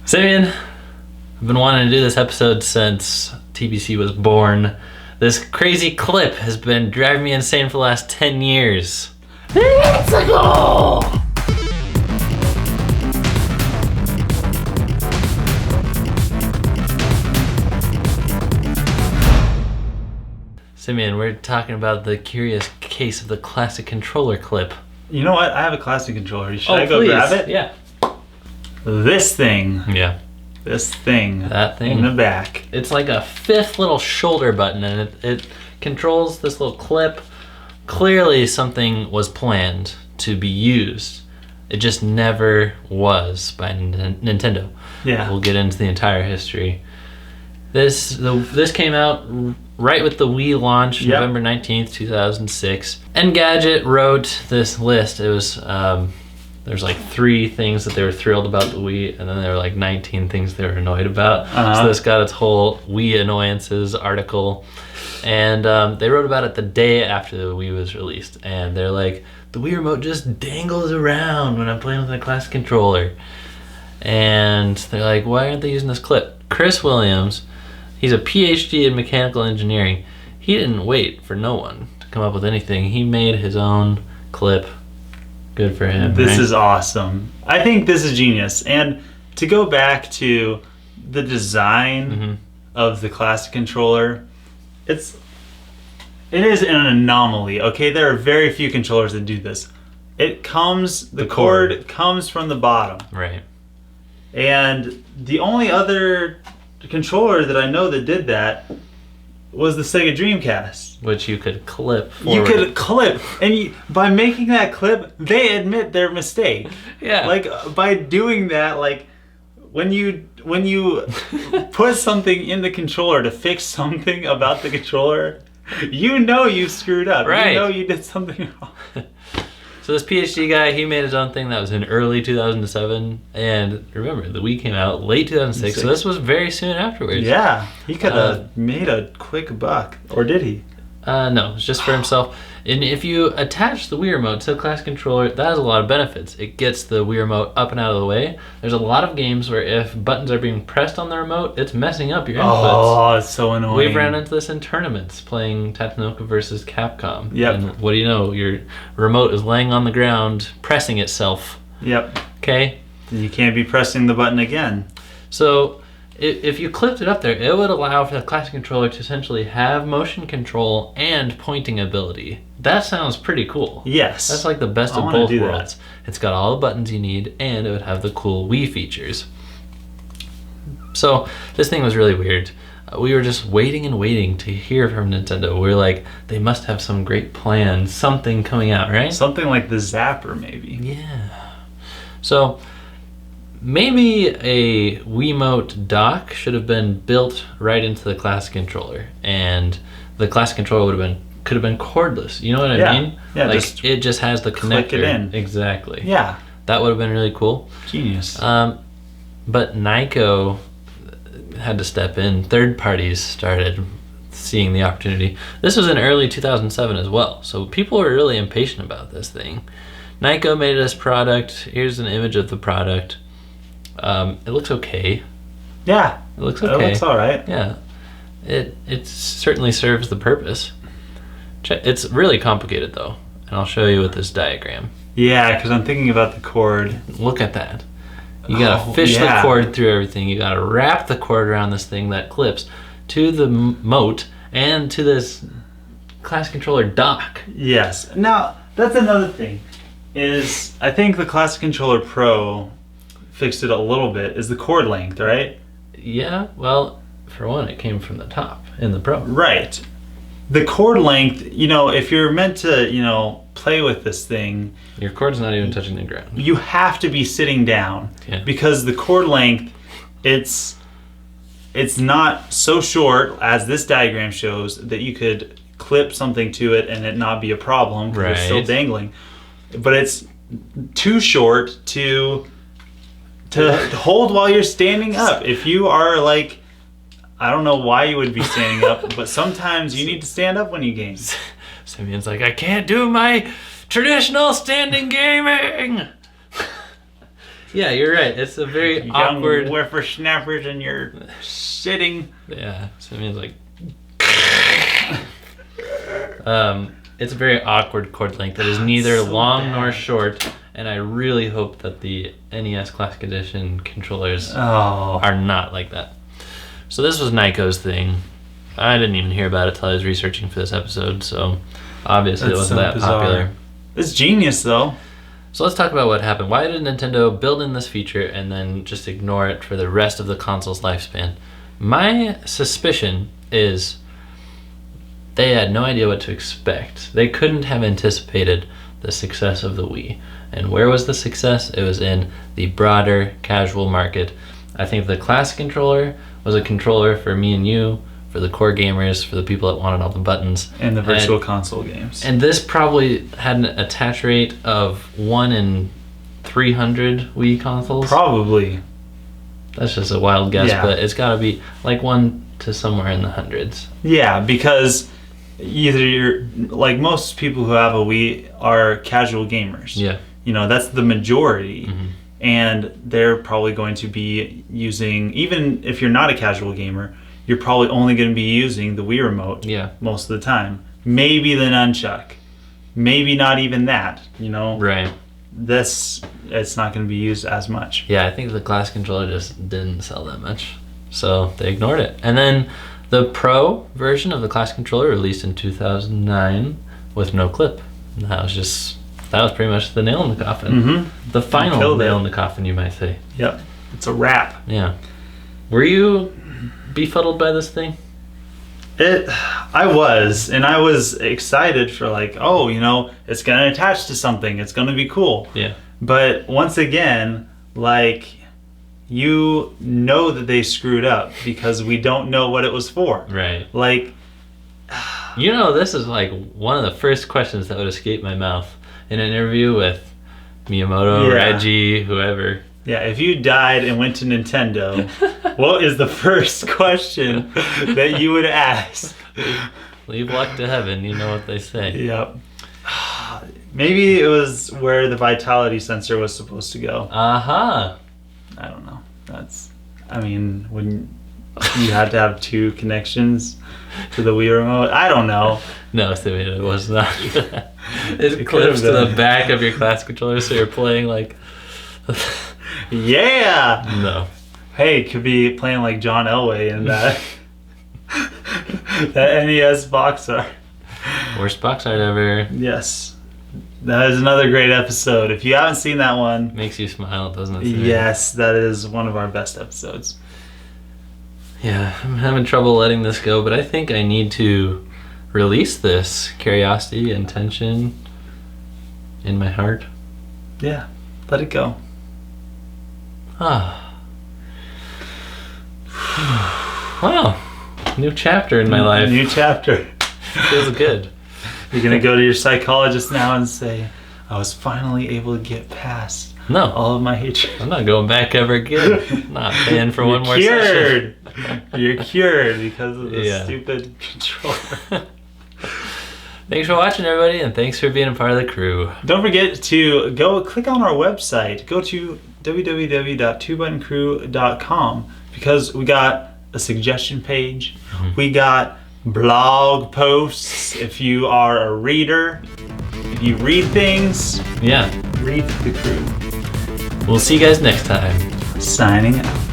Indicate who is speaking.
Speaker 1: Simeon, I've been wanting to do this episode since TBC was born. This crazy clip has been driving me insane for the last 10 years. Let's go! Simeon, we're talking about the curious case of the classic controller clip.
Speaker 2: You know what? I have a classic controller. Should I go
Speaker 1: please.
Speaker 2: grab it?
Speaker 1: Yeah.
Speaker 2: This thing.
Speaker 1: Yeah.
Speaker 2: This thing.
Speaker 1: That thing.
Speaker 2: In the back.
Speaker 1: It's like a fifth little shoulder button, and it controls this little clip. Clearly something was planned to be used. It just never was by Nintendo.
Speaker 2: Yeah.
Speaker 1: We'll get into the entire history. This came out right with the Wii launch,
Speaker 2: Yep.
Speaker 1: November 19th, 2006. Engadget wrote this list. It was there's like 3 things that they were thrilled about the Wii, and then there were like 19 things they were annoyed about. So this got its whole Wii annoyances article. And they wrote about it the day after the Wii was released. And they're like, the Wii remote just dangles around when I'm playing with my classic controller. And they're like, why aren't they using this clip? Chris Williams, he's a PhD in mechanical engineering. He didn't wait for no one to come up with anything. He made his own clip. Good for him.
Speaker 2: This
Speaker 1: right?
Speaker 2: is awesome. I think this is genius. And to go back to the design of the classic controller, it is an anomaly. Okay, there are very few controllers that do this. The cord comes from the bottom.
Speaker 1: Right.
Speaker 2: And the only other controller that I know that did that was the Sega Dreamcast.
Speaker 1: Which you could clip forward.
Speaker 2: You could clip, and by making that clip, they admit their mistake.
Speaker 1: Yeah.
Speaker 2: Like by doing that, like when you put something in the controller to fix something about the controller, you know you screwed up.
Speaker 1: Right.
Speaker 2: You know you did something wrong.
Speaker 1: So this PhD guy, he made his own thing that was in early 2007, and remember, the Wii came out late 2006, so this was very soon afterwards.
Speaker 2: Yeah, he could have made a quick buck, or did he?
Speaker 1: No, it's just for himself. And if you attach the Wii remote to the classic controller, that has a lot of benefits. It gets the Wii remote up and out of the way. There's a lot of games where if buttons are being pressed on the remote, it's messing up your inputs.
Speaker 2: Oh, it's so annoying.
Speaker 1: We've ran into this in tournaments, playing Tatsunoko versus Capcom.
Speaker 2: Yep.
Speaker 1: And what do you know? Your remote is laying on the ground, pressing itself.
Speaker 2: Yep.
Speaker 1: Okay?
Speaker 2: You can't be pressing the button again.
Speaker 1: So if you clipped it up there, it would allow for the classic controller to essentially have motion control and pointing ability. That sounds pretty cool.
Speaker 2: Yes.
Speaker 1: That's like the best
Speaker 2: I
Speaker 1: of
Speaker 2: wanna
Speaker 1: both
Speaker 2: do that.
Speaker 1: worlds. It's got all the buttons you need, and it would have the cool Wii features. So this thing was really weird. We were just waiting and waiting to hear from Nintendo. We were like, they must have some great plan, something coming out, right?
Speaker 2: Something like the Zapper, maybe.
Speaker 1: Yeah. So maybe a Wiimote dock should have been built right into the classic controller, and the classic controller could have been cordless. You know what I mean?
Speaker 2: Yeah.
Speaker 1: Like it just has the connector.
Speaker 2: click it in.
Speaker 1: Exactly.
Speaker 2: Yeah.
Speaker 1: That would have been really cool.
Speaker 2: Genius.
Speaker 1: But Nyko had to step in. Third parties started seeing the opportunity. This was in early 2007 as well, so people were really impatient about this thing. Nyko made this product. Here's an image of the product. It looks okay.
Speaker 2: Yeah.
Speaker 1: It looks okay.
Speaker 2: It looks all right.
Speaker 1: Yeah. It certainly serves the purpose. It's really complicated though, and I'll show you with this diagram.
Speaker 2: Yeah, because I'm thinking about the cord.
Speaker 1: Look at that. You gotta fish the cord through everything. You gotta wrap the cord around this thing that clips to the moat and to this classic controller dock.
Speaker 2: Yes. Now, that's another thing. Is I think the Classic Controller Pro fixed it a little bit, is the cord length, right?
Speaker 1: Yeah, well, for one, it came from the top in the Pro.
Speaker 2: Right. The cord length, if you're meant to, play with this thing,
Speaker 1: Your cord's not even touching the ground.
Speaker 2: you have to be sitting down.
Speaker 1: Yeah.
Speaker 2: Because the cord length, it's not so short as this diagram shows that you could clip something to it and it not be a problem because it's still
Speaker 1: Right.
Speaker 2: dangling. But it's too short to hold while you're standing up. If you are like, I don't know why you would be standing up, but sometimes you need to stand up when you game.
Speaker 1: Simeon's like, I can't do my traditional standing gaming. Yeah, you're right. It's a very awkward.
Speaker 2: Young whippersnappers, and you're sitting.
Speaker 1: Yeah, so it means like. It's a very awkward chord length. It is neither
Speaker 2: so
Speaker 1: long
Speaker 2: bad.
Speaker 1: nor short, and I really hope that the NES Classic Edition controllers
Speaker 2: Oh.
Speaker 1: are not like that. So this was Nyko's thing. I didn't even hear about it till I was researching for this episode, so obviously it wasn't that popular.
Speaker 2: It's genius, though.
Speaker 1: So let's talk about what happened. Why did Nintendo build in this feature and then just ignore it for the rest of the console's lifespan? My suspicion is they had no idea what to expect. They couldn't have anticipated the success of the Wii. And where was the success? It was in the broader casual market. I think the Classic controller was a controller for me and you, for the core gamers, for the people that wanted all the buttons.
Speaker 2: And the virtual console games.
Speaker 1: And this probably had an attach rate of 1 in 300 Wii consoles.
Speaker 2: Probably.
Speaker 1: That's just a wild guess,
Speaker 2: Yeah.
Speaker 1: but it's got to be like 1 to somewhere in the hundreds.
Speaker 2: Yeah, because either you're like most people who have a Wii are casual gamers.
Speaker 1: Yeah.
Speaker 2: You know, that's the majority.
Speaker 1: Mm-hmm.
Speaker 2: And they're probably going to be using, even if you're not a casual gamer, you're probably only going to be using the Wii remote most of the time. Maybe the nunchuck. Maybe not even that, you know?
Speaker 1: Right.
Speaker 2: It's not going to be used as much.
Speaker 1: Yeah, I think the Classic controller just didn't sell that much. So they ignored it. And then the Pro version of the Classic controller released in 2009 with no clip. And that was pretty much the nail in the coffin.
Speaker 2: Mm-hmm.
Speaker 1: The final nail in the coffin, you might say.
Speaker 2: Yep. It's a wrap.
Speaker 1: Yeah. Were you befuddled by this thing?
Speaker 2: I was excited for like, oh, you know, it's gonna attach to something, it's gonna be cool.
Speaker 1: Yeah.
Speaker 2: But once again, like, you know that they screwed up because we don't know what it was for.
Speaker 1: Right.
Speaker 2: Like,
Speaker 1: you know, this is like one of the first questions that would escape my mouth in an interview with Miyamoto, Reggie, whoever.
Speaker 2: Yeah, if you died and went to Nintendo, what is the first question that you would ask?
Speaker 1: Leave luck to heaven, you know what they say.
Speaker 2: Yep. Maybe it was where the vitality sensor was supposed to go.
Speaker 1: Uh-huh.
Speaker 2: I don't know. When you had to have 2 connections to the Wii remote, I don't know.
Speaker 1: No, it was not. It clips to the back of your Classic controller, so you're playing like...
Speaker 2: Yeah!
Speaker 1: No.
Speaker 2: Hey, could be playing like John Elway in that that NES box art.
Speaker 1: Worst box art ever.
Speaker 2: Yes. That is another great episode. If you haven't seen that one...
Speaker 1: Makes you smile, doesn't it?
Speaker 2: Yes, that is one of our best episodes.
Speaker 1: Yeah, I'm having trouble letting this go, but I think I need to release this curiosity and tension in my heart.
Speaker 2: Yeah, let it go.
Speaker 1: Ah. Wow. New chapter in my life.
Speaker 2: New chapter.
Speaker 1: Feels good.
Speaker 2: You're going to go to your psychologist now and say, I was finally able to get past all of my hatred.
Speaker 1: I'm not going back ever again. I'm not paying for one more
Speaker 2: cured.
Speaker 1: session.
Speaker 2: You're cured because of the stupid controller.
Speaker 1: Thanks for watching, everybody, and thanks for being a part of the crew.
Speaker 2: Don't forget to go click on our website. Go to www.twobuttoncrew.com because we got a suggestion page. Mm-hmm. We got blog posts. If you are a reader, if you read things, read the crew.
Speaker 1: We'll see you guys next time.
Speaker 2: Signing out.